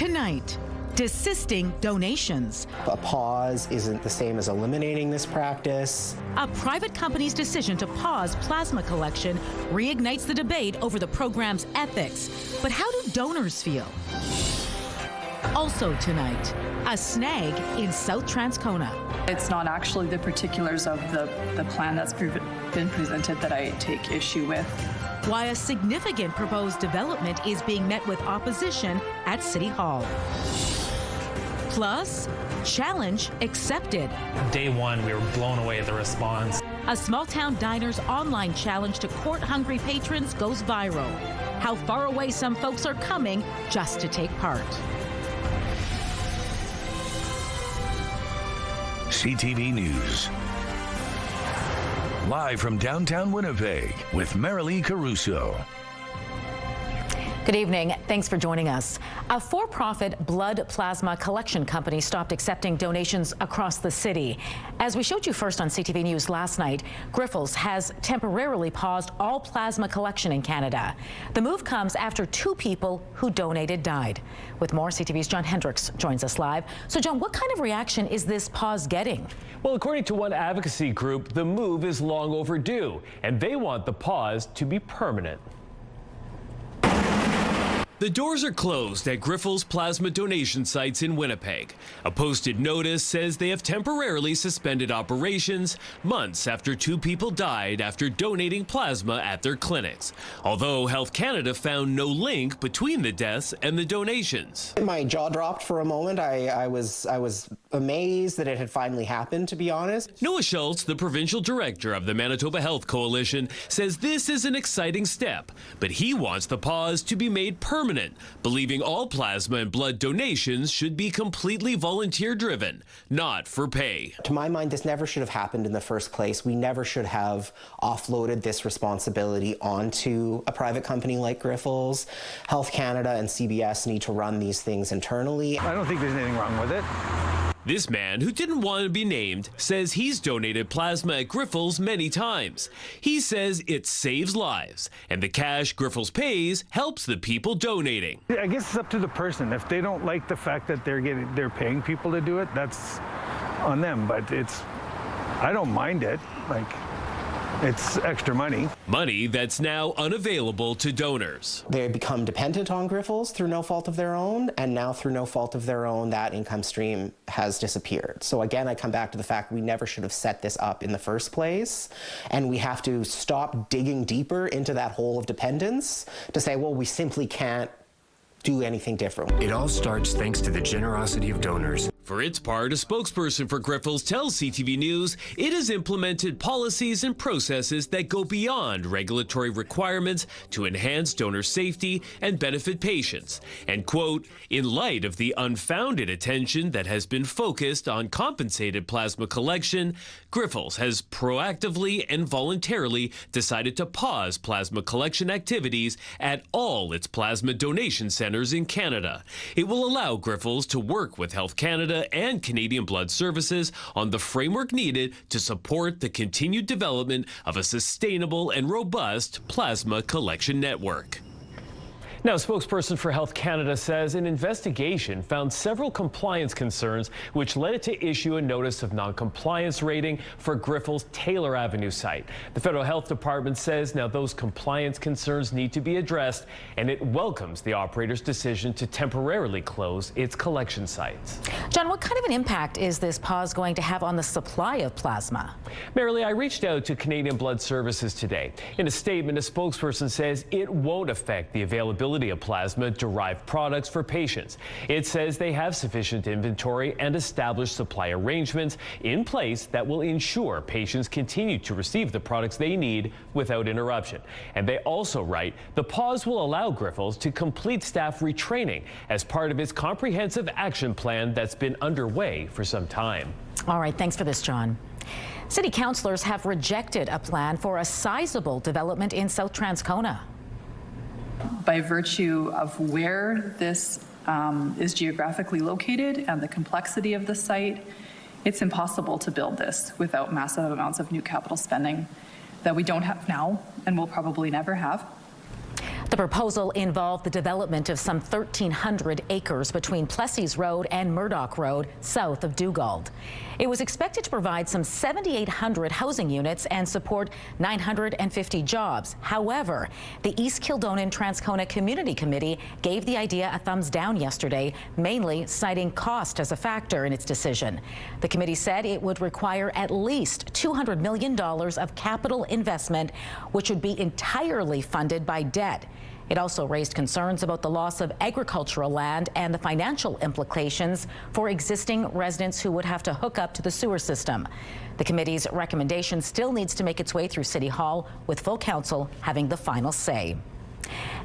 Tonight, desisting donations. A pause isn't the same as eliminating this practice. A private company's decision to pause plasma collection reignites the debate over the program's ethics. But how do donors feel? Also tonight, a snag in South Transcona. It's not actually the particulars of the plan that's been presented that I take issue with. Why a significant proposed development is being met with opposition at City Hall. Plus, challenge accepted. Day one, we were blown away at the response. A small-town diner's online challenge to court-hungry patrons goes viral. How far away some folks are coming just to take part. CTV News. Live from downtown Winnipeg with Marilee Caruso. Good evening. Thanks for joining us. A for-profit blood plasma collection company stopped accepting donations across the city. As we showed you first on CTV News last night, Grifols has temporarily paused all plasma collection in Canada. The move comes after 2 people who donated died. With more, CTV's John Hendricks joins us live. So, John, what kind of reaction is this pause getting? Well, according to one advocacy group, the move is long overdue, and they want the pause to be permanent. The doors are closed at Grifols plasma donation sites in Winnipeg. A posted notice says they have temporarily suspended operations months after 2 people died after donating plasma at their clinics. Although Health Canada found no link between the deaths and the donations. My jaw dropped for a moment. I was amazed that it had finally happened, to be honest. Noah Schultz, the provincial director of the Manitoba Health Coalition, says this is an exciting step, but he wants the pause to be made permanent, believing all plasma and blood donations should be completely volunteer-driven, not for pay. To my mind, this never should have happened in the first place. We never should have offloaded this responsibility onto a private company like Grifols. Health Canada and CBS need to run these things internally. I don't think there's anything wrong with it. This man, who didn't want to be named, says he's donated plasma at Grifols many times. He says it saves lives, and the cash Grifols pays helps the people donating. I guess it's up to the person. If they don't like the fact that they're paying people to do it, that's on them. But I don't mind it. It's extra money. Money that's now unavailable to donors. They become dependent on Grifols through no fault of their own, and now through no fault of their own, that income stream has disappeared. So again, I come back to the fact we never should have set this up in the first place, and we have to stop digging deeper into that hole of dependence to say, well, we simply can't do anything different. It all starts thanks to the generosity of donors. For its part, a spokesperson for Grifols tells CTV News it has implemented policies and processes that go beyond regulatory requirements to enhance donor safety and benefit patients. And, quote, in light of the unfounded attention that has been focused on compensated plasma collection, Grifols has proactively and voluntarily decided to pause plasma collection activities at all its plasma donation centers in Canada. It will allow Grifols to work with Health Canada and Canadian Blood Services on the framework needed to support the continued development of a sustainable and robust plasma collection network. Now, a spokesperson for Health Canada says an investigation found several compliance concerns, which led it to issue a notice of non-compliance rating for Grifols' Taylor Avenue site. The Federal Health Department says now those compliance concerns need to be addressed, and it welcomes the operator's decision to temporarily close its collection sites. John, what kind of an impact is this pause going to have on the supply of plasma? Marilee, I reached out to Canadian Blood Services today. In a statement, a spokesperson says it won't affect the availability of plasma-derived products for patients. It says they have sufficient inventory and established supply arrangements in place that will ensure patients continue to receive the products they need without interruption. And they also write, the pause will allow Grifols to complete staff retraining as part of its comprehensive action plan that's been underway for some time. All right, thanks for this, John. City councillors have rejected a plan for a sizable development in South Transcona. By virtue of where this is geographically located and the complexity of the site, it's impossible to build this without massive amounts of new capital spending that we don't have now and will probably never have. The proposal involved the development of some 1,300 acres between Plessis Road and Murdoch Road, south of Dugald. It was expected to provide some 7,800 housing units and support 950 jobs. However, the East Kildonan Transcona Community Committee gave the idea a thumbs down yesterday, mainly citing cost as a factor in its decision. The committee said it would require at least $200 million of capital investment, which would be entirely funded by debt. It also raised concerns about the loss of agricultural land and the financial implications for existing residents who would have to hook up to the sewer system. The committee's recommendation still needs to make its way through City Hall, with full council having the final say.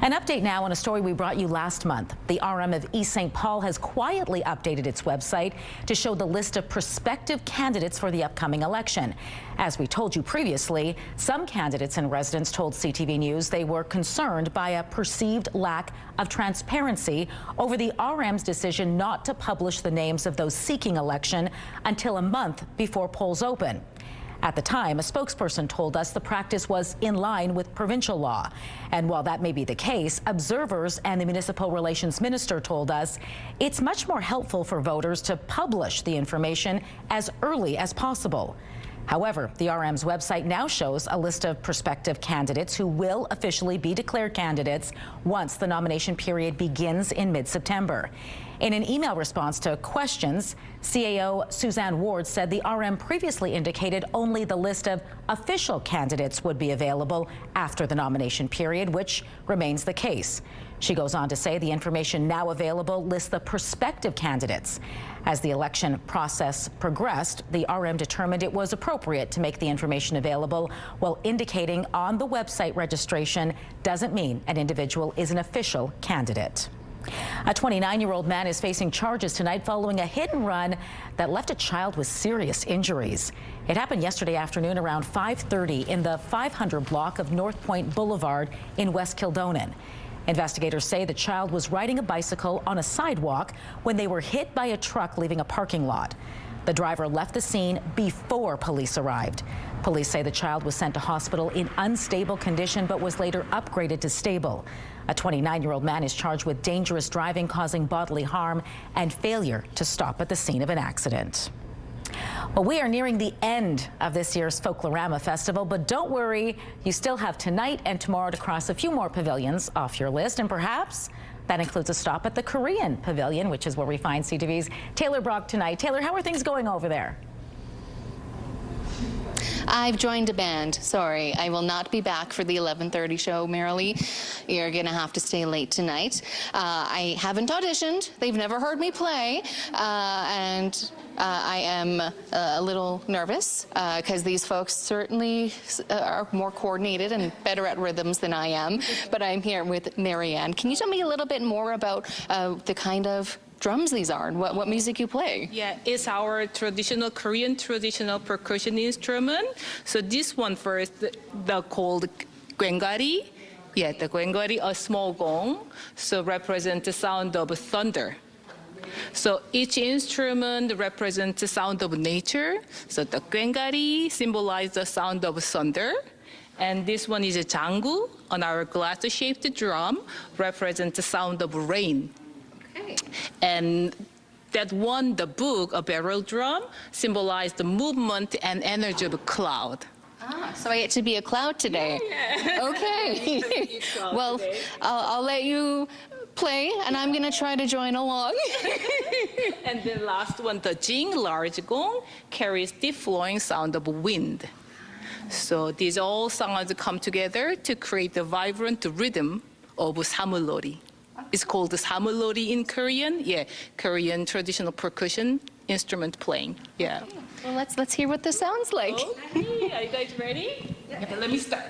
An update now on a story we brought you last month. The RM of East St. Paul has quietly updated its website to show the list of prospective candidates for the upcoming election. As we told you previously, some candidates and residents told CTV News they were concerned by a perceived lack of transparency over the RM's decision not to publish the names of those seeking election until a month before polls open. At the time, a spokesperson told us the practice was in line with provincial law. And while that may be the case, observers and the municipal relations minister told us it's much more helpful for voters to publish the information as early as possible. However, the RM's website now shows a list of prospective candidates who will officially be declared candidates once the nomination period begins in mid-September. In an email response to questions, CAO Suzanne Ward said the RM previously indicated only the list of official candidates would be available after the nomination period, which remains the case. She goes on to say the information now available lists the prospective candidates. As the election process progressed, the RM determined it was appropriate to make the information available, while indicating on the website registration doesn't mean an individual is an official candidate. A 29-year-old man is facing charges tonight following a hit and run that left a child with serious injuries. It happened yesterday afternoon around 5:30 in the 500 block of North Point Boulevard in West Kildonan. Investigators say the child was riding a bicycle on a sidewalk when they were hit by a truck leaving a parking lot. The driver left the scene before police arrived. Police say the child was sent to hospital in unstable condition but was later upgraded to stable. A 29-year-old man is charged with dangerous driving, causing bodily harm, and failure to stop at the scene of an accident. Well, we are nearing the end of this year's Folklorama Festival, but don't worry, you still have tonight and tomorrow to cross a few more pavilions off your list, and perhaps that includes a stop at the Korean Pavilion, which is where we find CTV's Taylor Brock tonight. Taylor, how are things going over there? I've joined a band. Sorry, I will not be back for the 11:30 show, Marilee. You're going to have to stay late tonight. I haven't auditioned. They've never heard me play. And I am a little nervous because these folks certainly are more coordinated and better at rhythms than I am. But I'm here with Marianne. Can you tell me a little bit more about the kind of drums these are and what music you play? Yeah, it's our traditional Korean traditional percussion instrument. So this one first, the called gwengari. Yeah, the gwengari, a small gong, so represent the sound of thunder. So each instrument represents the sound of nature. So the gwengari symbolizes the sound of thunder. And this one is a jangu, on our glass-shaped drum, represents the sound of rain. Okay. And that one, the book, a barrel drum, symbolized the movement and energy of a cloud. Ah, so I get to be a cloud today. Yeah. Okay. Well, I'll let you play, and I'm going to try to join along. And the last one, the jing, large gong, carries the flowing sound of wind. So these all sounds come together to create the vibrant rhythm of samulori. It's called the samulori in Korean. Yeah, Korean traditional percussion instrument playing. Yeah. Okay. Well, let's hear what this sounds like. Okay, are you guys ready? Yeah. Okay, let me start.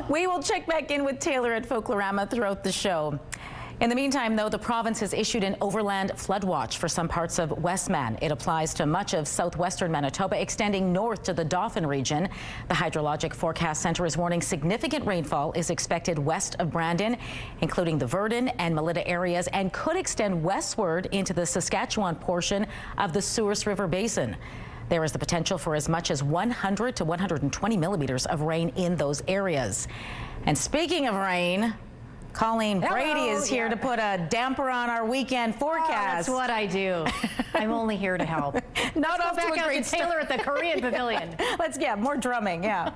We will check back in with Taylor at Folklorama throughout the show. In the meantime, though, the province has issued an overland flood watch for some parts of Westman. It applies to much of southwestern Manitoba, extending north to the Dauphin region. The Hydrologic Forecast Centre is warning significant rainfall is expected west of Brandon, including the Verdun and Melita areas, and could extend westward into the Saskatchewan portion of the Souris River Basin. There is the potential for as much as 100 to 120 millimeters of rain in those areas. And speaking of rain, Colleen Brady is here to put a damper on our weekend forecast. That's what I do. I'm only here to help. Not Let's off go to back a out great to Taylor at the Korean Pavilion. Let's get more drumming, yeah.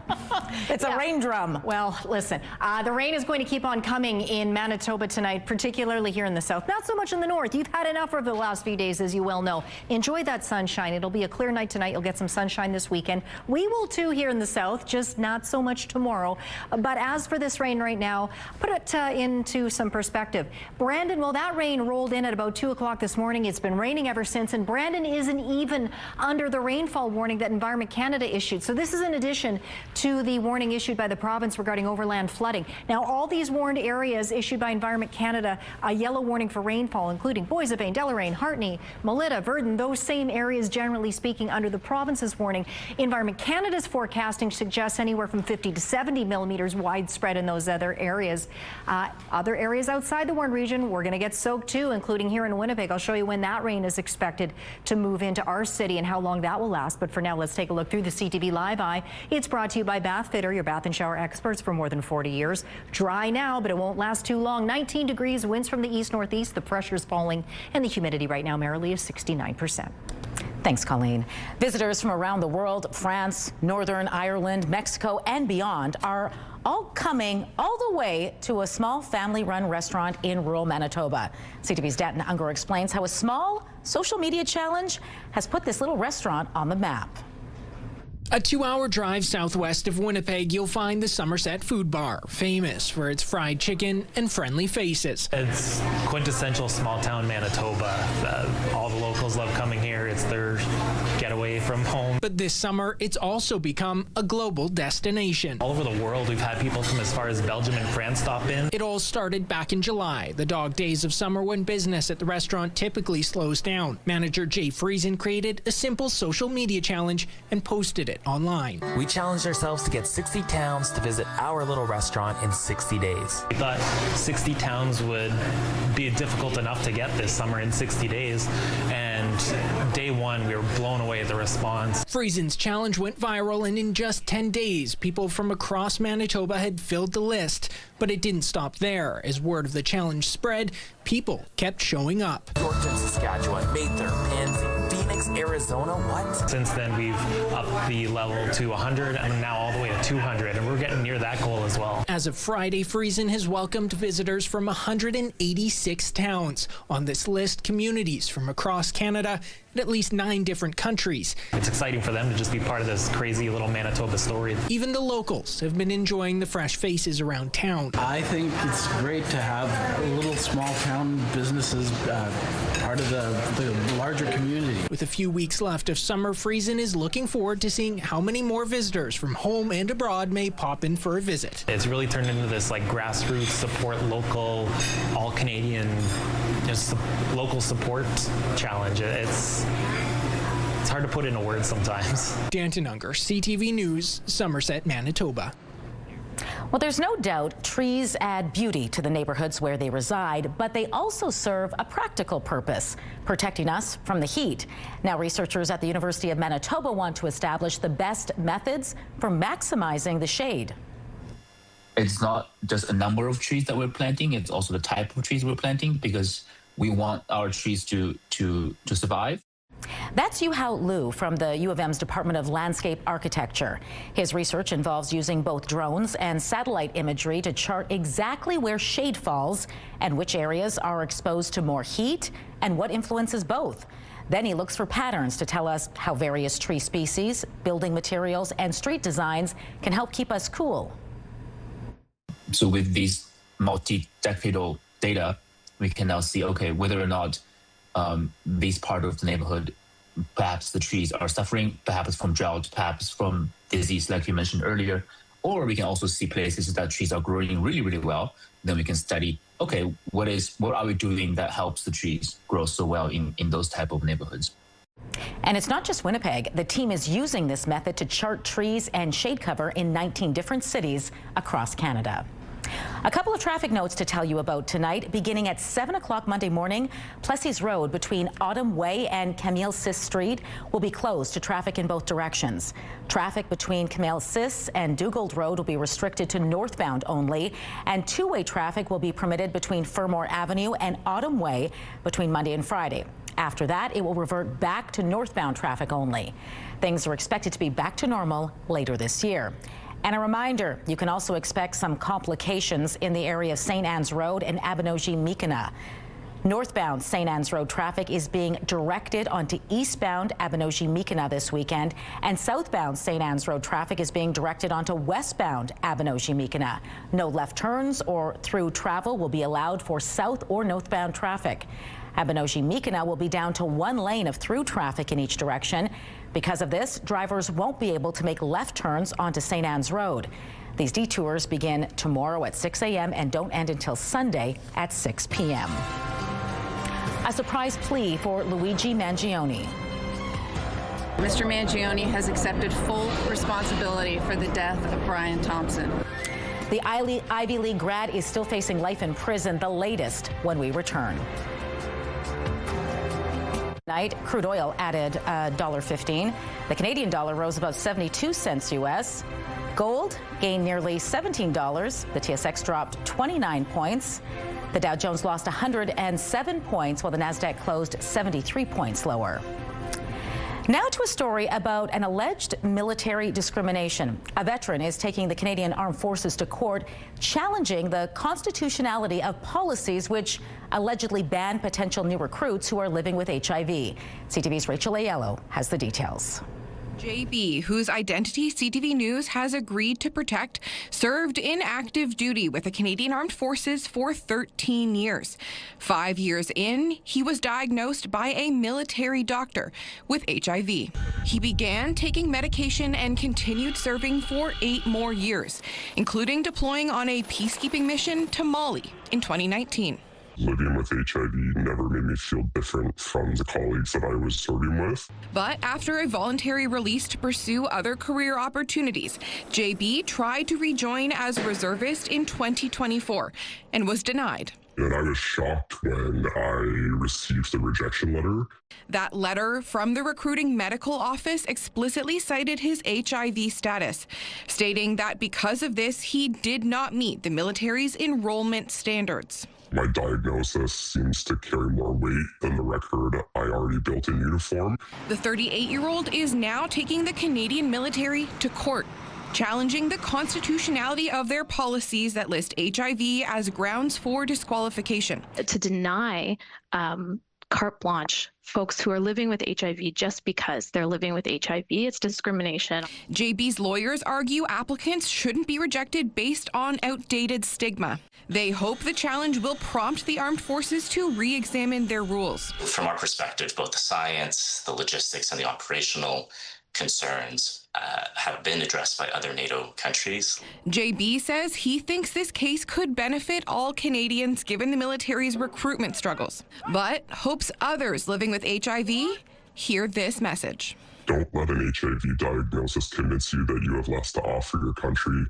It's a rain drum. Well, listen, the rain is going to keep on coming in Manitoba tonight, particularly here in the south. Not so much in the north. You've had enough over the last few days, as you well know. Enjoy that sunshine. It'll be a clear night tonight. You'll get some sunshine this weekend. We will too here in the south, just not so much tomorrow. But as for this rain right now, put it into some perspective. Brandon, well, that rain rolled in at about 2 o'clock this morning. It's been raining ever since, and Brandon isn't even under the rainfall warning that Environment Canada issued. So this is in addition to the warning issued by the province regarding overland flooding. Now, all these warned areas issued by Environment Canada, a yellow warning for rainfall, including Boissevain, Deloraine, Hartney, Melita, Verdun, those same areas generally speaking under the province's warning. Environment Canada's forecasting suggests anywhere from 50 to 70 millimeters widespread in those other areas. Other areas outside the warned region, we're going to get soaked too, including here in Winnipeg. I'll show you when that rain is expected to move into our city and how long that will last. But for now, let's take a look through the CTV Live Eye. It's brought to you by Bath Fitter, your bath and shower experts for more than 40 years. Dry now, but it won't last too long. 19 degrees, winds from the east-northeast. The pressure's falling, and the humidity right now, merrily, is 69%. Thanks, Colleen. Visitors from around the world, France, Northern Ireland, Mexico, and beyond are all coming all the way to a small family-run restaurant in rural Manitoba. CTV's Danton Unger explains how a small social media challenge has put this little restaurant on the map. A 2-hour drive southwest of Winnipeg, you'll find the Somerset Food Bar, famous for its fried chicken and friendly faces. It's quintessential small-town Manitoba. All the locals love coming here. It's their getaway from home. But this summer, it's also become a global destination. All over the world, we've had people from as far as Belgium and France stop in. It all started back in July, the dog days of summer when business at the restaurant typically slows down. Manager Jay Friesen created a simple social media challenge and posted it online. We challenged ourselves to get 60 towns to visit our little restaurant in 60 days. We thought 60 towns would be difficult enough to get this summer in 60 days, and day one we were blown away at the response. Friesen's challenge went viral, and in just 10 days, people from across Manitoba had filled the list. But it didn't stop there. As word of the challenge spread, people kept showing up. Yorkton, Saskatchewan, Mather, Pansy, Phoenix, Arizona, what? Since then, we've upped the level to 100 and now all the way to 200, and we're getting near that goal as well. As of Friday, Friesen has welcomed visitors from 186 towns. On this list, communities from across Canada and at least 9 different countries. It's exciting for them to just be part of this crazy little Manitoba story. Even the locals have been enjoying the fresh faces around town. I think it's great to have little small town businesses part of the larger community. With a few weeks left of summer, Friesen is looking forward to seeing how many more visitors from home and abroad may pop in for a visit. It's really turned into this like grassroots support local, all Canadian, just local support challenge. It's hard to put into words sometimes. Danton Unger, CTV News, Somerset, Manitoba. Well, there's no doubt trees add beauty to the neighborhoods where they reside, but they also serve a practical purpose, protecting us from the heat. Now, researchers at the University of Manitoba want to establish the best methods for maximizing the shade. It's not just a number of trees that we're planting, it's also the type of trees we're planting, because we want our trees to survive. That's Yuhao Liu from the U of M's Department of Landscape Architecture. His research involves using both drones and satellite imagery to chart exactly where shade falls and which areas are exposed to more heat and what influences both. Then he looks for patterns to tell us how various tree species, building materials, and street designs can help keep us cool. So with these multi-decadal data, we can now see, okay, whether or not this part of the neighborhood, perhaps the trees are suffering, perhaps from drought, perhaps from disease, like you mentioned earlier, Or we can also see places that trees are growing really, really well. Then we can study, okay, what are we doing that helps the trees grow so well in those type of neighborhoods. And it's not just Winnipeg. The team is using this method to chart trees and shade cover in 19 different cities across Canada. A couple of traffic notes to tell you about tonight. Beginning at 7 o'clock Monday morning, Plessis Road between Autumn Way and Camille Sis Street will be closed to traffic in both directions. Traffic between Camille Sis and Dugald Road will be restricted to northbound only, and two-way traffic will be permitted between Fermor Avenue and Autumn Way between Monday and Friday. After that, it will revert back to northbound traffic only. Things are expected to be back to normal later this year. And a reminder, you can also expect some complications in the area of St. Anne's Road and Abinogi-Mikina. Northbound St. Anne's Road traffic is being directed onto eastbound Abinogi-Mikina this weekend, and southbound St. Anne's Road traffic is being directed onto westbound Abinogi-Mikina. No left turns or through travel will be allowed for south or northbound traffic. Abinogi-Mikina will be down to one lane of through traffic in each direction. Because of this, drivers won't be able to make left turns onto St. Anne's Road. These detours begin tomorrow at 6 a.m. and don't end until Sunday at 6 p.m. A surprise plea for Luigi Mangione. Mr. Mangione has accepted full responsibility for the death of Brian Thompson. The Ivy League grad is still facing life in prison, the latest when we return. Night, crude oil added $1.15. The Canadian dollar rose about 72 cents U.S. Gold gained nearly $17. The TSX dropped 29 points. The Dow Jones lost 107 points, while the Nasdaq closed 73 points lower. Now to a story about an alleged military discrimination. A veteran is taking the Canadian Armed Forces to court, challenging the constitutionality of policies which allegedly ban potential new recruits who are living with HIV. CTV's Rachel Aiello has the details. JB, whose identity CTV News has agreed to protect, served in active duty with the Canadian Armed Forces for 13 years. 5 years in, he was diagnosed by a military doctor with HIV. He began taking medication and continued serving for 8 more years, including deploying on a peacekeeping mission to Mali in 2019. Living with HIV never made me feel different from the colleagues that I was serving with. But after a voluntary release to pursue other career opportunities, JB tried to rejoin as a reservist in 2024 and was denied. And I was shocked when I received the rejection letter. That letter from the recruiting medical office explicitly cited his HIV status, stating that because of this, he did not meet the military's enrollment standards. My diagnosis seems to carry more weight than the record I already built in uniform. The 38-year-old is now taking the Canadian military to court, challenging the constitutionality of their policies that list HIV as grounds for disqualification. To deny carte blanche folks who are living with HIV just because they're living with HIV, it's discrimination. JB's lawyers argue applicants shouldn't be rejected based on outdated stigma. They hope the challenge will prompt the armed forces to re-examine their rules. From our perspective, both the science, the logistics, and the operational concerns have been addressed by other NATO countries. JB says he thinks this case could benefit all Canadians given the military's recruitment struggles, but hopes others living with HIV hear this message. Don't let an HIV diagnosis convince you that you have less to offer your country.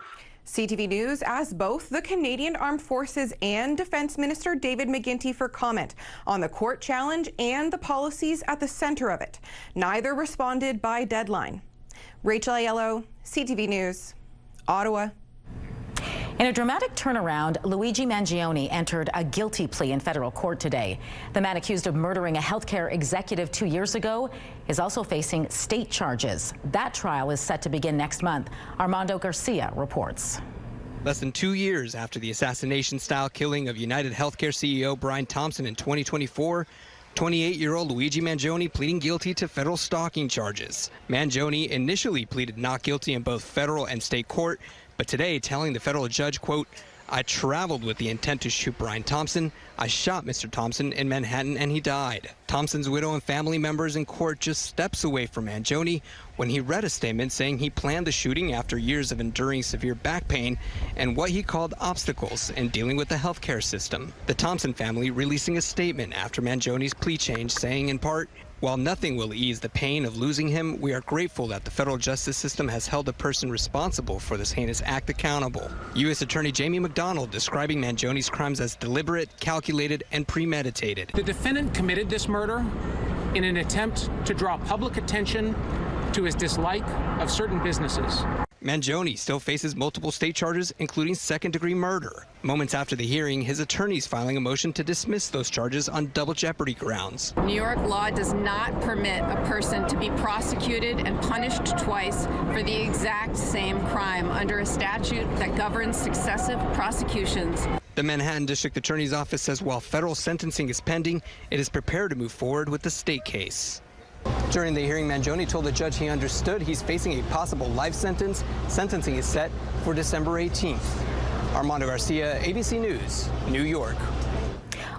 CTV News asked both the Canadian Armed Forces and Defence Minister David McGuinty for comment on the court challenge and the policies at the centre of it. Neither responded by deadline. Rachel Aiello, CTV News, Ottawa. In a dramatic turnaround, Luigi Mangione entered a guilty plea in federal court today. The man accused of murdering a healthcare executive 2 years ago is also facing state charges. That trial is set to begin next month. Armando Garcia reports. Less than 2 years after the assassination-style killing of United Healthcare CEO Brian Thompson in 2024, 28-year-old Luigi Mangione pleading guilty to federal stalking charges. Mangione initially pleaded not guilty in both federal and state court, but today telling the federal judge, quote, I traveled with the intent to shoot Brian Thompson. I shot Mr. Thompson in Manhattan and he died. Thompson's widow and family members in court just steps away from Mangione when he read a statement saying he planned the shooting after years of enduring severe back pain and what he called obstacles in dealing with the healthcare system. The Thompson family releasing a statement after Mangione's plea change saying in part, "While nothing will ease the pain of losing him, we are grateful that the federal justice system has held the person responsible for this heinous act accountable." U.S. Attorney Jamie McDonald describing Mangione's crimes as deliberate, calculated, and premeditated. The defendant committed this murder in an attempt to draw public attention to his dislike of certain businesses. Mangione still faces multiple state charges, including second-degree murder. Moments after the hearing, his attorneys filing a motion to dismiss those charges on double jeopardy grounds. New York law does not permit a person to be prosecuted and punished twice for the exact same crime under a statute that governs successive prosecutions. The Manhattan District Attorney's Office says while federal sentencing is pending, it is prepared to move forward with the state case. During the hearing, Mangione told the judge he understood he's facing a possible life sentence. Sentencing is set for December 18th. Armando Garcia, ABC News, New York.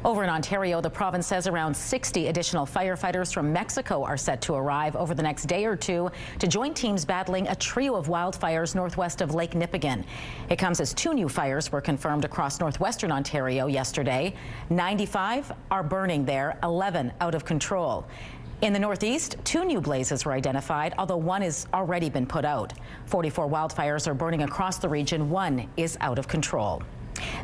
Over in Ontario, the province says around 60 additional firefighters from Mexico are set to arrive over the next day or two to join teams battling a trio of wildfires northwest of Lake Nipigon. It comes as 2 new fires were confirmed across northwestern Ontario yesterday. 95 are burning there, 11 out of control. In the northeast, 2 new blazes were identified, although 1 has already been put out. 44 wildfires are burning across the region. 1 is out of control.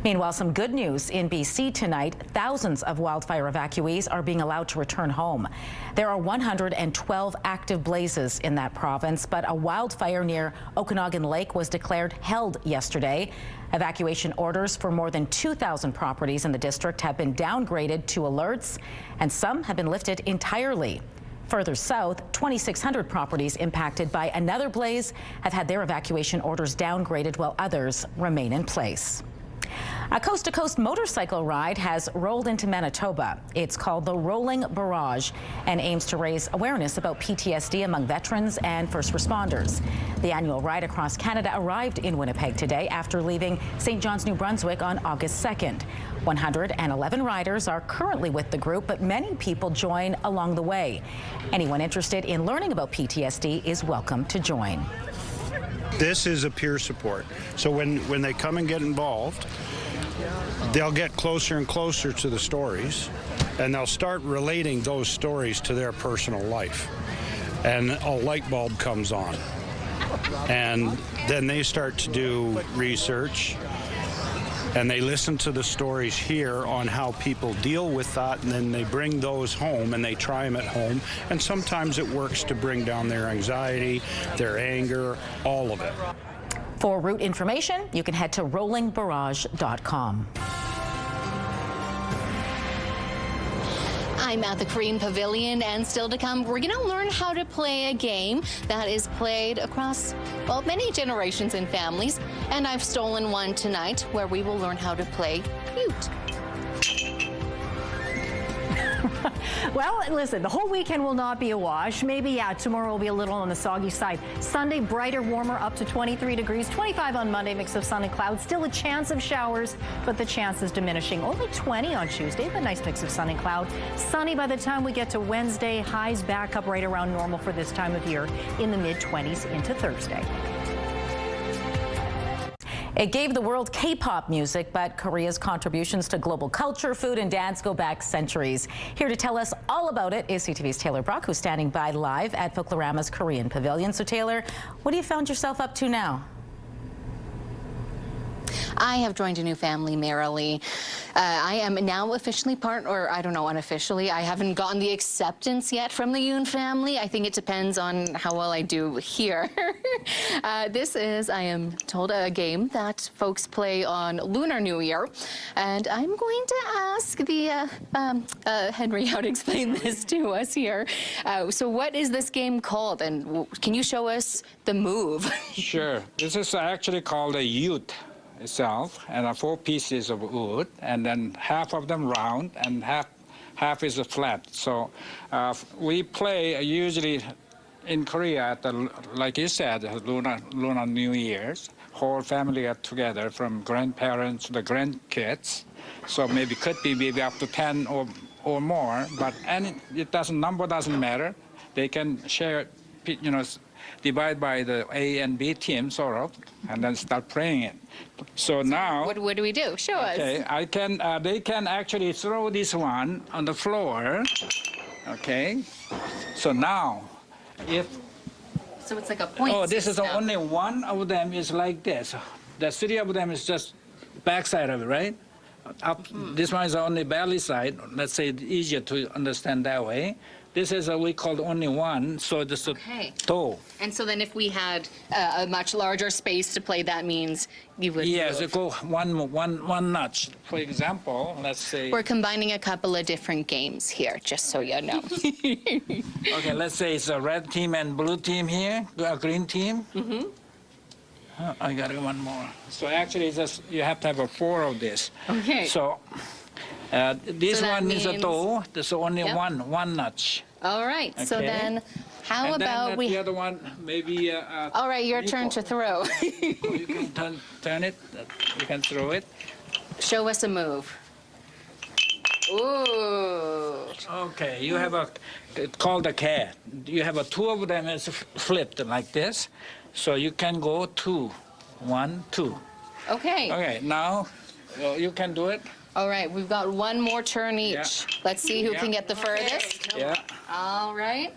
Meanwhile, some good news in BC tonight. Thousands of wildfire evacuees are being allowed to return home. There are 112 active blazes in that province, but a wildfire near Okanagan Lake was declared held yesterday. Evacuation orders for more than 2,000 properties in the district have been downgraded to alerts, and some have been lifted entirely. Further south, 2,600 properties impacted by another blaze have had their evacuation orders downgraded while others remain in place. A coast-to-coast motorcycle ride has rolled into Manitoba. It's called the Rolling Barrage and aims to raise awareness about PTSD among veterans and first responders. The annual ride across Canada arrived in Winnipeg today after leaving St. John's, New Brunswick on August 2nd. 111 riders are currently with the group, but many people join along the way. Anyone interested in learning about PTSD is welcome to join. This is a peer support. So when they come and get involved, they'll get closer and closer to the stories, and they'll start relating those stories to their personal life. And a light bulb comes on. And then they start to do research, and they listen to the stories here on how people deal with that, and then they bring those home and they try them at home. And sometimes it works to bring down their anxiety, their anger, all of it. For route information, you can head to rollingbarrage.com. I'm at the Korean Pavilion, and still to come, we're going to learn how to play a game that is played across, well, many generations and families. And I've stolen one tonight where we will learn how to play cute. Well, listen, the whole weekend will not be a wash. Maybe, yeah, tomorrow will be a little on the soggy side. Sunday, brighter, warmer, up to 23 degrees. 25 on Monday, mix of sun and clouds. Still a chance of showers, but the chance is diminishing. Only 20 on Tuesday, but nice mix of sun and cloud. Sunny by the time we get to Wednesday. Highs back up right around normal for this time of year in the mid-20s into Thursday. It gave the world K-pop music, but Korea's contributions to global culture, food, and dance go back centuries. Here to tell us all about it is CTV's Taylor Brock, who's standing by live at Folklorama's Korean Pavilion. So, Taylor, what have you found yourself up to now? I have joined a new family, merrily. I am now officially part, or I don't know, unofficially. I haven't gotten the acceptance yet from the Yoon family. I think it depends on how well I do here. This is, I am told, a game that folks play on Lunar New Year. And I'm going to ask the Henry how to explain this to us here. So what is this game called? And can you show us the move? Sure. This is actually called a Yut itself, and 4 pieces of wood, and then half of them round and half is flat. So we play usually in Korea, like you said, Lunar New Year's, whole family get together from grandparents to the grandkids. So maybe could be maybe up to 10 or more, but number doesn't matter. They can share, divide by the A and B team, sort of, and then start playing it. So now, what do we do? Show us. Okay, they can actually throw this one on the floor. Okay, so now, so it's like a point. Oh, this is system. only one of them is like this. The 3 of them is just backside of it, right? This one is only belly side. Let's say it's easier to understand that way. This is we call only one, so this is toe. And so then if we had a much larger space to play, that means you would Yes, move. go one notch. For example, let's say. We're combining a couple of different games here, just so you know. Okay, let's say it's a red team and blue team here, a green team. Mm-hmm. I got one more. So actually, you have to have 4 of this. Okay. So this So that one is a means- toe. There's only Yep. one notch. All right. So Okay. then, how And about then we? the other one, maybe. All right, your turn to throw. You can turn it. You can throw it. Show us a move. Ooh. Okay, you have it's called a cat. You have 2 of them is flipped like this. So you can go 2, 1, 2. Okay. Okay, now you can do it. All right, we've got one more turn each. Yeah. Let's see who Yeah. can get the furthest. Yeah. All right.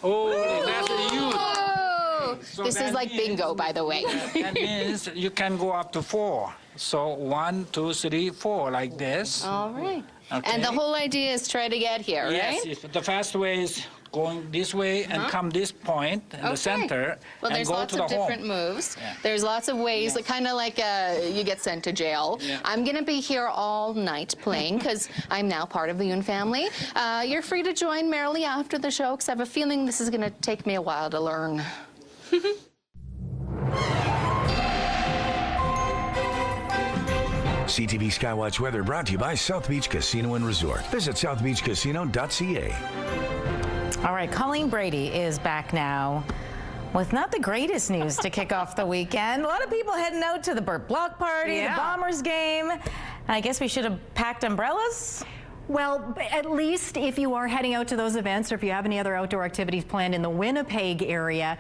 Oh, that's a youth. Oh, So this is that like bingo, by the way. That means you can go up to 4. So 1, 2, 3, 4 like this. All right. Okay. And the whole idea is try to get here, Yes, right? the fast way is going this way and come this point in the center Well, and there's go lots to the of different home. moves. Yeah. There's lots of ways, kind of like you get sent to jail. Yeah. I'm going to be here all night playing because I'm now part of the Yoon family. You're free to join merrily after the show because I have a feeling this is going to take me a while to learn. CTV Skywatch weather brought to you by South Beach Casino and Resort. Visit southbeachcasino.ca. All right, Colleen Brady is back now with not the greatest news to kick off the weekend. A lot of people heading out to the Burt Block party, the Bombers game. I guess we should have packed umbrellas. Well, at least if you are heading out to those events or if you have any other outdoor activities planned in the Winnipeg area,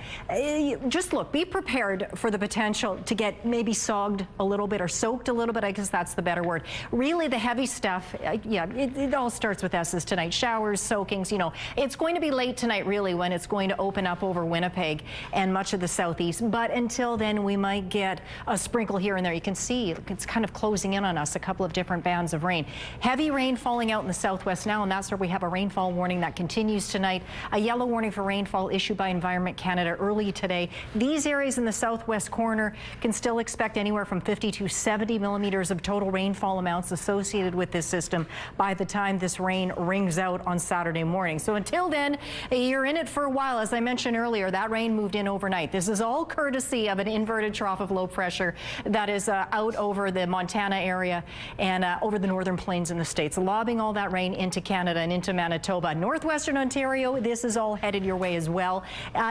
just look, be prepared for the potential to get maybe sogged a little bit or soaked a little bit. I guess that's the better word. Really, the heavy stuff, it all starts with S's tonight. Showers, soakings, it's going to be late tonight really when it's going to open up over Winnipeg and much of the southeast. But until then, we might get a sprinkle here and there. You can see it's kind of closing in on us, a couple of different bands of rain. Heavy rain falling out in the southwest now, and that's where we have a rainfall warning that continues tonight. A yellow warning for rainfall issued by Environment Canada early today. These areas in the southwest corner can still expect anywhere from 50 to 70 millimeters of total rainfall amounts associated with this system by the time this rain rings out on Saturday morning. So until then, you're in it for a while. As I mentioned earlier, that rain moved in overnight. This is all courtesy of an inverted trough of low pressure that is out over the Montana area and over the northern plains in the states, lobbing all that rain into Canada and into Manitoba. Northwestern Ontario, this is all headed your way as well.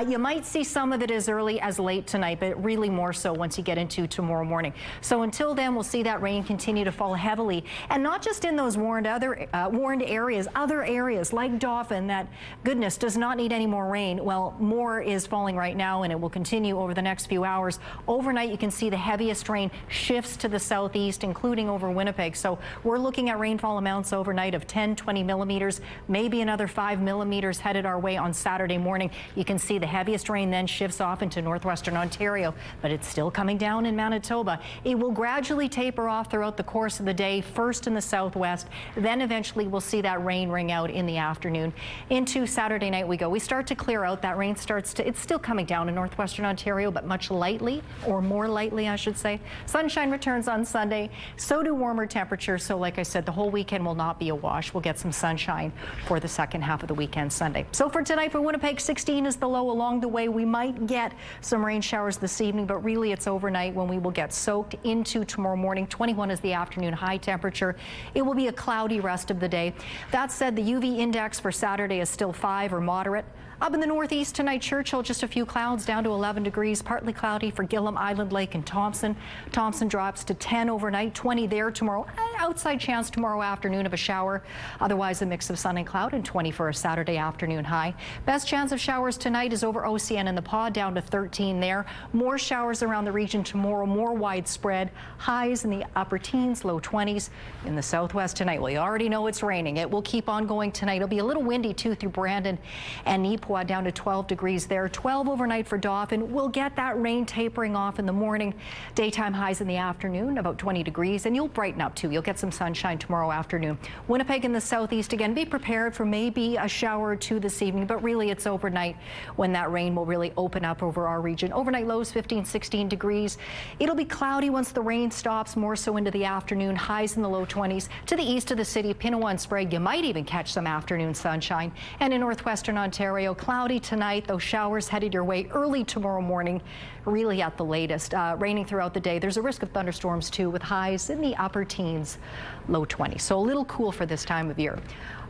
You might see some of it as early as late tonight, but really more so once you get into tomorrow morning. So until then, we'll see that rain continue to fall heavily, and not just in those warned areas, other areas like Dauphin that, goodness, does not need any more rain. Well, more is falling right now, and it will continue over the next few hours. Overnight, you can see the heaviest rain shifts to the southeast, including over Winnipeg. So we're looking at rainfall amounts overnight of 10, 20 millimeters, maybe another 5 millimeters headed our way on Saturday morning. You can see the heaviest rain then shifts off into northwestern Ontario, but it's still coming down in Manitoba. It will gradually taper off throughout the course of the day, first in the southwest, then eventually we'll see that rain ring out in the afternoon. Into Saturday night we go. We start to clear out. That rain it's still coming down in northwestern Ontario, but much lightly, or more lightly, I should say. Sunshine returns on Sunday. So do warmer temperatures. So like I said, the whole weekend will not be a wash. We'll get some sunshine for the second half of the weekend Sunday. So for tonight for Winnipeg, 16 is the low. Along the way, we might get some rain showers this evening, but really it's overnight when we will get soaked into tomorrow morning. 21 is the afternoon high temperature. It will be a cloudy rest of the day. That said, the UV index for Saturday is still 5 or moderate. Up in the northeast tonight, Churchill, just a few clouds down to 11 degrees, partly cloudy for Gillam, Island Lake and Thompson. Thompson drops to 10 overnight, 20 there tomorrow. Outside chance tomorrow afternoon of a shower. Otherwise, a mix of sun and cloud, and 20 for a Saturday afternoon high. Best chance of showers tonight is over OCN and the Pod, down to 13 there. More showers around the region tomorrow, more widespread. Highs in the upper teens, low 20s. In the southwest tonight, well, you already know it's raining. It will keep on going tonight. It'll be a little windy too through Brandon and Neepawa, down to 12 degrees there. 12 overnight for Dauphin. We'll get that rain tapering off in the morning. Daytime highs in the afternoon, about 20 degrees, and you'll brighten up too. You'll get some sunshine tomorrow afternoon. Winnipeg in the southeast, again, be prepared for maybe a shower or two this evening, but really it's overnight when that rain will really open up over our region. Overnight lows 15, 16 degrees. It'll be cloudy once the rain stops, more so into the afternoon. Highs in the low 20s. To the east of the city, Pinawa and Sprague, you might even catch some afternoon sunshine. And in northwestern Ontario, cloudy tonight, those showers headed your way early tomorrow morning, really at the latest. Raining throughout the day. There's a risk of thunderstorms too, with highs in the upper teens, low 20s. So a little cool for this time of year.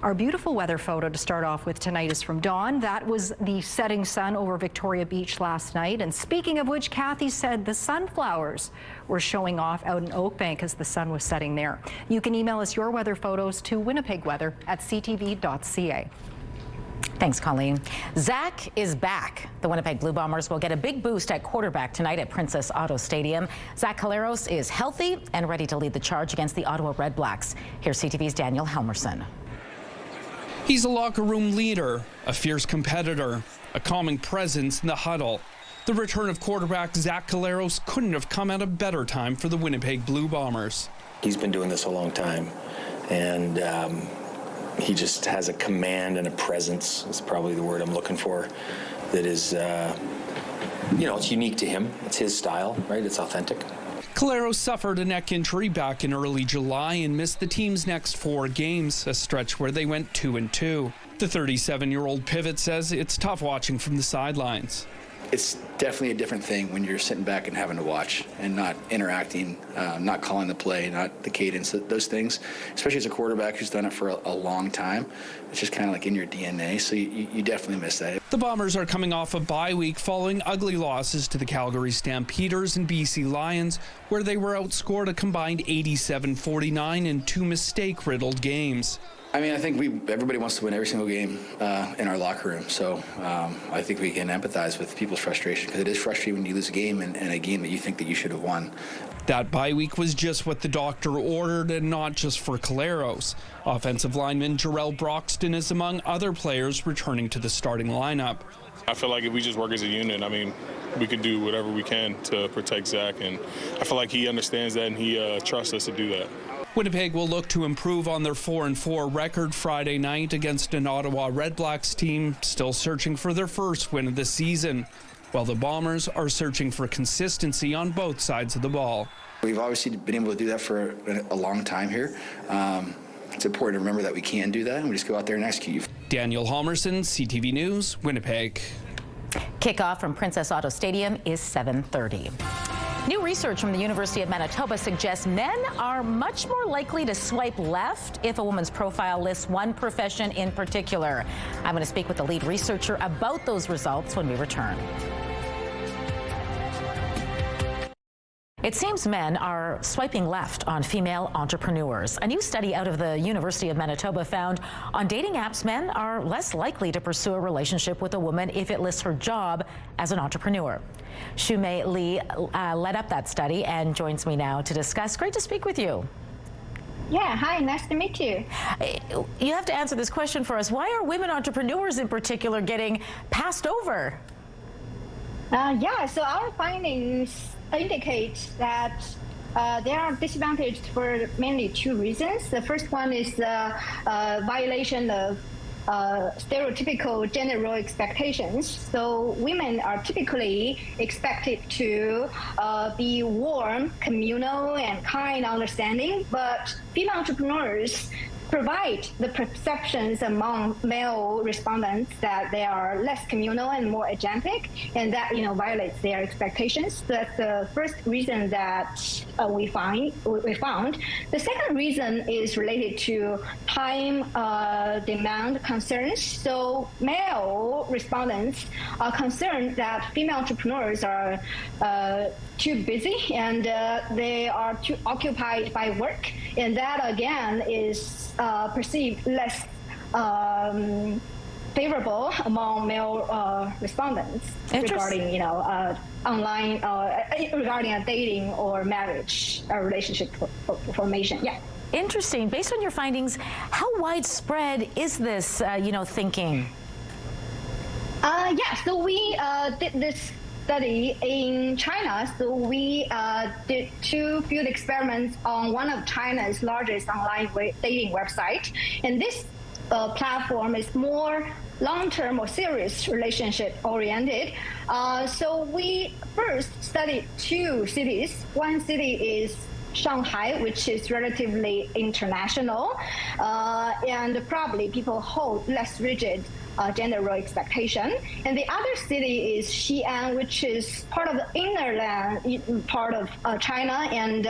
Our beautiful weather photo to start off with tonight is from Dawn. That was the setting sun over Victoria Beach last night. And speaking of which, Kathy said the sunflowers were showing off out in Oakbank as the sun was setting there. You can email us your weather photos to winnipegweather@ctv.ca. Thanks, Colleen. Zach is back. The Winnipeg Blue Bombers will get a big boost at quarterback tonight at Princess Auto Stadium. Zach Collaros is healthy and ready to lead the charge against the Ottawa Red Blacks. Here's CTV's Daniel Helmerson. He's a locker room leader, a fierce competitor, a calming presence in the huddle. The return of quarterback Zach Collaros couldn't have come at a better time for the Winnipeg Blue Bombers. He's been doing this a long time, and he just has a command and a presence, is probably the word I'm looking for, that is, it's unique to him. It's his style, right? It's authentic. Collaros suffered a neck injury back in early July and missed the team's next 4 games, a stretch where they went 2-2. The 37-year-old pivot says it's tough watching from the sidelines. It's definitely a different thing when you're sitting back and having to watch and not interacting, not calling the play, not the cadence, those things, especially as a quarterback who's done it for a long time. It's just kind of like in your DNA, so you definitely miss that. The Bombers are coming off a bye week following ugly losses to the Calgary Stampeders and BC Lions, where they were outscored a combined 87-49 in 2 mistake-riddled games. I mean, I think everybody wants to win every single game in our locker room. So I think we can empathize with people's frustration, because it is frustrating when you lose a game and a game that you think that you should have won. That bye week was just what the doctor ordered, and not just for Collaros. Offensive lineman Jarrell Broxton is among other players returning to the starting lineup. I feel like if we just work as a unit, I mean, we can do whatever we can to protect Zach, and I feel like he understands that and he trusts us to do that. Winnipeg will look to improve on their 4-4 record Friday night against an Ottawa Red Blacks team still searching for their first win of the season, while the Bombers are searching for consistency on both sides of the ball. We've obviously been able to do that for a long time here. It's important to remember that we can do that, and we just go out there and execute. Daniel Halmerson, CTV News, Winnipeg. Kickoff from Princess Auto Stadium is 7:30. New research from the University of Manitoba suggests men are much more likely to swipe left if a woman's profile lists one profession in particular. I'm going to speak with the lead researcher about those results when we return. It seems men are swiping left on female entrepreneurs. A new study out of the University of Manitoba found on dating apps, men are less likely to pursue a relationship with a woman if it lists her job as an entrepreneur. Shumei Lee led up that study and joins me now to discuss. Great to speak with you. Yeah, hi, nice to meet you. You have to answer this question for us. Why are women entrepreneurs in particular getting passed over? So our findings indicate that they are disadvantaged for mainly 2 reasons. The first one is the violation of stereotypical gender role expectations. So women are typically expected to be warm, communal, and kind, understanding, but female entrepreneurs provide the perceptions among male respondents that they are less communal and more agentic, and that violates their expectations. That's the first reason that we found. The second reason is related to time demand concerns. So male respondents are concerned that female entrepreneurs are too busy and they are too occupied by work, and that again is perceived less favorable among male respondents regarding online regarding a dating or marriage relationship formation. Yeah. Interesting. Based on your findings, how widespread is this thinking? So we did this study in China. So we did 2 field experiments on one of China's largest online dating website, and this platform is more long-term or serious relationship oriented. So we first studied 2 cities. One city is Shanghai, which is relatively international, and probably people hold less rigid gender role expectation. And the other city is Xi'an, which is part of the innerland part of China, and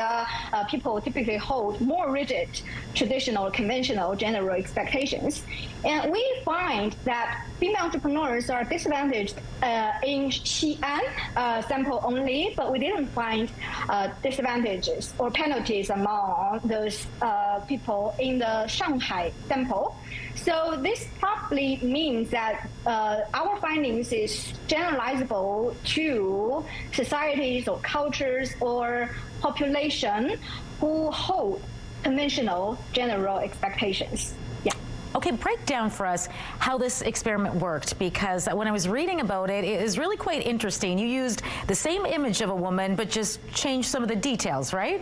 people typically hold more rigid, traditional, conventional gender role expectations. And we find that female entrepreneurs are disadvantaged in Xi'an sample only, but we didn't find disadvantages or penalties among those people in the Shanghai sample. So this probably means that our findings is generalizable to societies or cultures or population who hold conventional gender role expectations. Yeah. Okay, break down for us how this experiment worked, because when I was reading about it, it is really quite interesting. You used the same image of a woman, but just changed some of the details, right?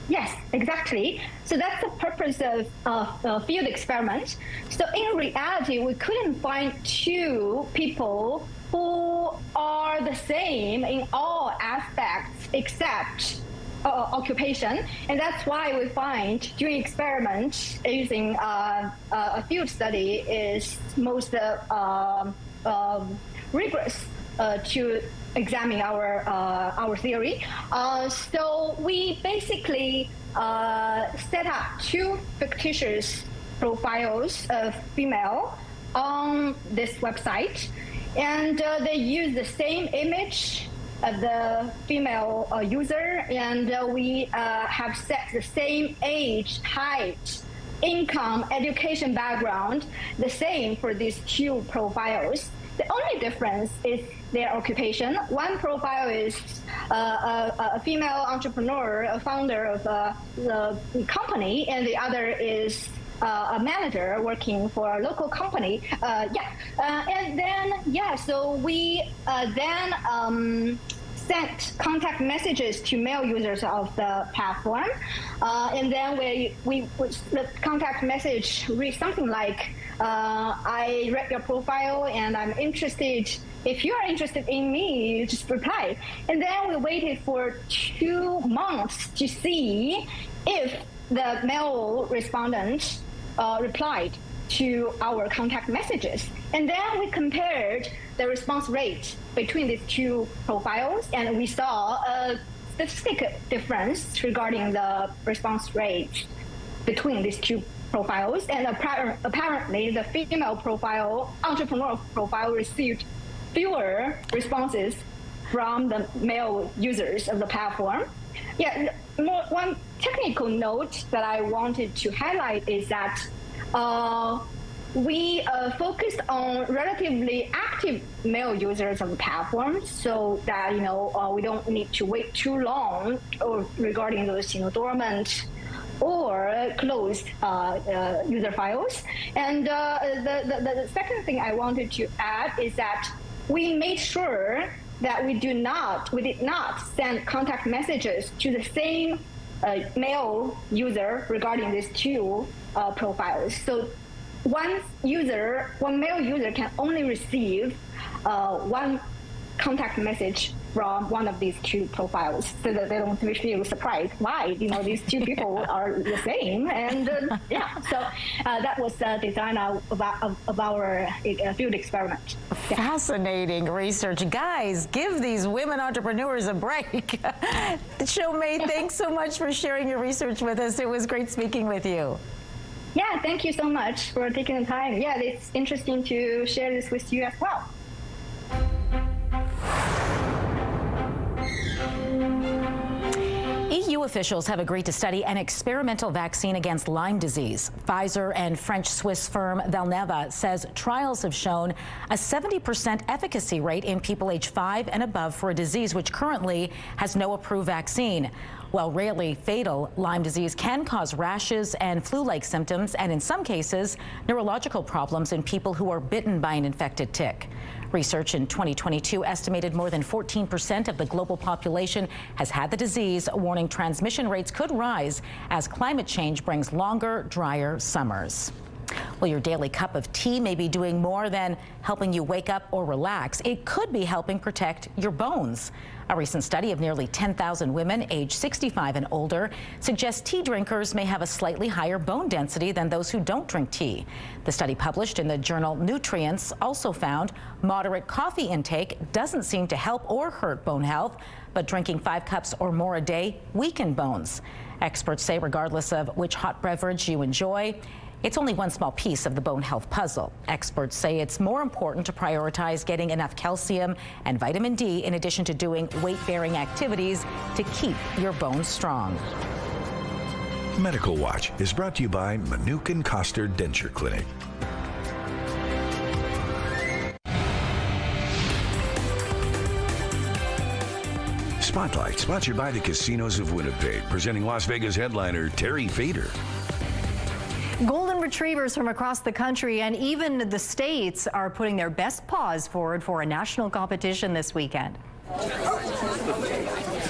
Yes, exactly. So that's the purpose of field experiment. So in reality, we couldn't find 2 people who are the same in all aspects except occupation, and that's why we find doing experiments using a field study is most rigorous to examine our theory. So we basically set up 2 fictitious profiles of female on this website, and they use the same image of the female user, and we have set the same age, height, income, education background, the same for these 2 profiles. The only difference is their occupation. One profile is a female entrepreneur, a founder of the company, and the other is a manager working for a local company. So we then sent contact messages to male users of the platform, and then the contact message reads something like, I read your profile and I'm interested. If you are interested in me, you just reply. And then we waited for 2 months to see if the male respondent replied to our contact messages. And then we compared the response rate between these 2 profiles, and we saw a statistic difference regarding the response rate between these 2 profiles. And apparently the female profile, entrepreneur profile, received fewer responses from the male users of the platform. One technical note that I wanted to highlight is that we focused on relatively active male users of the platform, so that we don't need to wait too long regarding those dormant or closed user files. And the second thing I wanted to add is that we made sure that we did not send contact messages to the same male user regarding these 2 profiles. So one male user can only receive 1 contact message from one of these two profiles, so that they don't feel surprised. Why? These two people are the same, and so that was the design of our field experiment. Fascinating research. Guys, give these women entrepreneurs a break. Show May, thanks so much for sharing your research with us. It was great speaking with you. Yeah, thank you so much for taking the time. Yeah, it's interesting to share this with you as well. EU officials have agreed to study an experimental vaccine against Lyme disease. Pfizer and French-Swiss firm Valneva says trials have shown a 70% efficacy rate in people age 5 and above for a disease which currently has no approved vaccine. While rarely fatal, Lyme disease can cause rashes and flu-like symptoms, and in some cases, neurological problems in people who are bitten by an infected tick. Research in 2022 estimated more than 14% of the global population has had the disease, warning transmission rates could rise as climate change brings longer, drier summers. Well, your daily cup of tea may be doing more than helping you wake up or relax. It could be helping protect your bones. A recent study of nearly 10,000 women aged 65 and older suggests tea drinkers may have a slightly higher bone density than those who don't drink tea. The study, published in the journal Nutrients, also found moderate coffee intake doesn't seem to help or hurt bone health, but drinking 5 cups or more a day weaken bones. Experts say regardless of which hot beverage you enjoy, it's only one small piece of the bone health puzzle. Experts say it's more important to prioritize getting enough calcium and vitamin D in addition to doing weight-bearing activities to keep your bones strong. Medical Watch is brought to you by Manuke and Koster Denture Clinic. Spotlight, sponsored by the Casinos of Winnipeg, presenting Las Vegas headliner Terry Fader. Golden retrievers from across the country and even the states are putting their best paws forward for a national competition this weekend.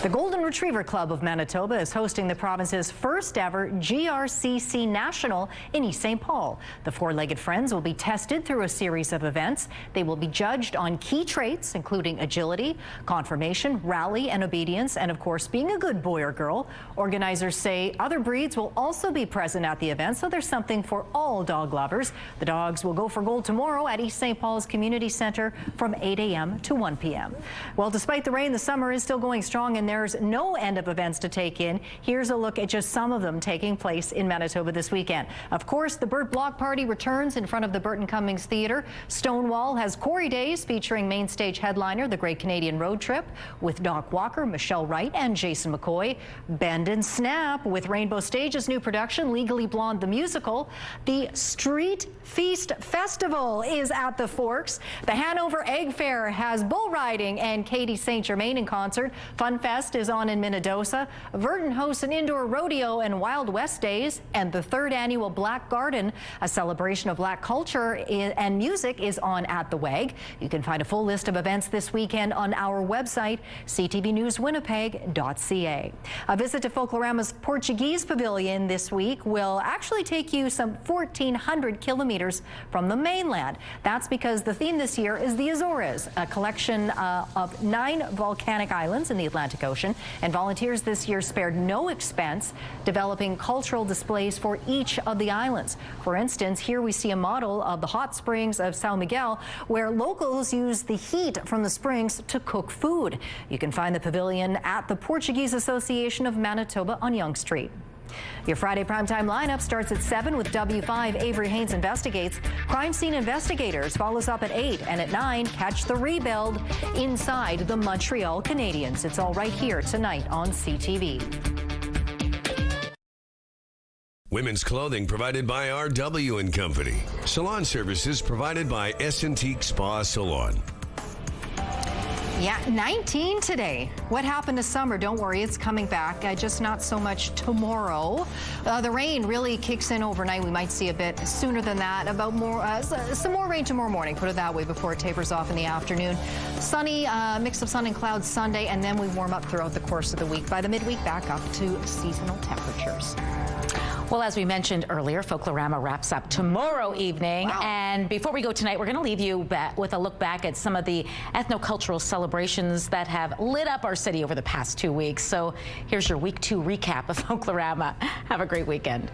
The Golden Retriever Club of Manitoba is hosting the province's first ever GRCC National in East St. Paul. The four-legged friends will be tested through a series of events. They will be judged on key traits, including agility, conformation, rally, and obedience, and of course, being a good boy or girl. Organizers say other breeds will also be present at the event, so there's something for all dog lovers. The dogs will go for gold tomorrow at East St. Paul's Community Center from 8 a.m. to 1 p.m. Well, despite the rain, the summer is still going strong, and there's no end of events to take in. Here's a look at just some of them taking place in Manitoba this weekend. Of course, the Burt Block Party returns in front of the Burton Cummings Theatre. Stonewall has Corey Days featuring main stage headliner The Great Canadian Road Trip with Doc Walker, Michelle Wright, and Jason McCoy. Bend and Snap with Rainbow Stage's new production, Legally Blonde the Musical. The Street Feast Festival is at the Forks. The Hanover Egg Fair has bull riding and Katie St. Germain in concert. Fun Fest is on in Minnedosa. Verdun hosts an indoor rodeo and Wild West Days, and the 3rd annual Black Garden, a celebration of Black culture and music, is on at the WAG. You can find a full list of events this weekend on our website, ctvnewswinnipeg.ca. A visit to Folklorama's Portuguese Pavilion this week will actually take you some 1,400 kilometers from the mainland. That's because the theme this year is the Azores, a collection of 9 volcanic islands in the Atlantic Ocean, and volunteers this year spared no expense developing cultural displays for each of the islands. For instance, here we see a model of the hot springs of São Miguel, where locals use the heat from the springs to cook food. You can find the pavilion at the Portuguese Association of Manitoba on Yonge Street. Your Friday primetime lineup starts at 7 with W5 Avery Haynes Investigates. Crime Scene Investigators follows up at 8, and at 9, catch the rebuild inside the Montreal Canadiens. It's all right here tonight on CTV. Women's clothing provided by RW & Company. Salon services provided by Essentique Spa Salon. Yeah, 19 today. What happened to summer? Don't worry, it's coming back. Just not so much tomorrow. The rain really kicks in overnight. We might see a bit sooner than that. About some more rain tomorrow morning, put it that way, before it tapers off in the afternoon. Sunny, mix of sun and clouds Sunday, and then we warm up throughout the course of the week. By the midweek, back up to seasonal temperatures. Well, as we mentioned earlier, Folklorama wraps up tomorrow evening. Wow. And before we go tonight, we're going to leave you with a look back at some of the ethnocultural celebrations that have lit up our city over the past 2 weeks. So here's your week 2 recap of Folklorama. Have a great weekend.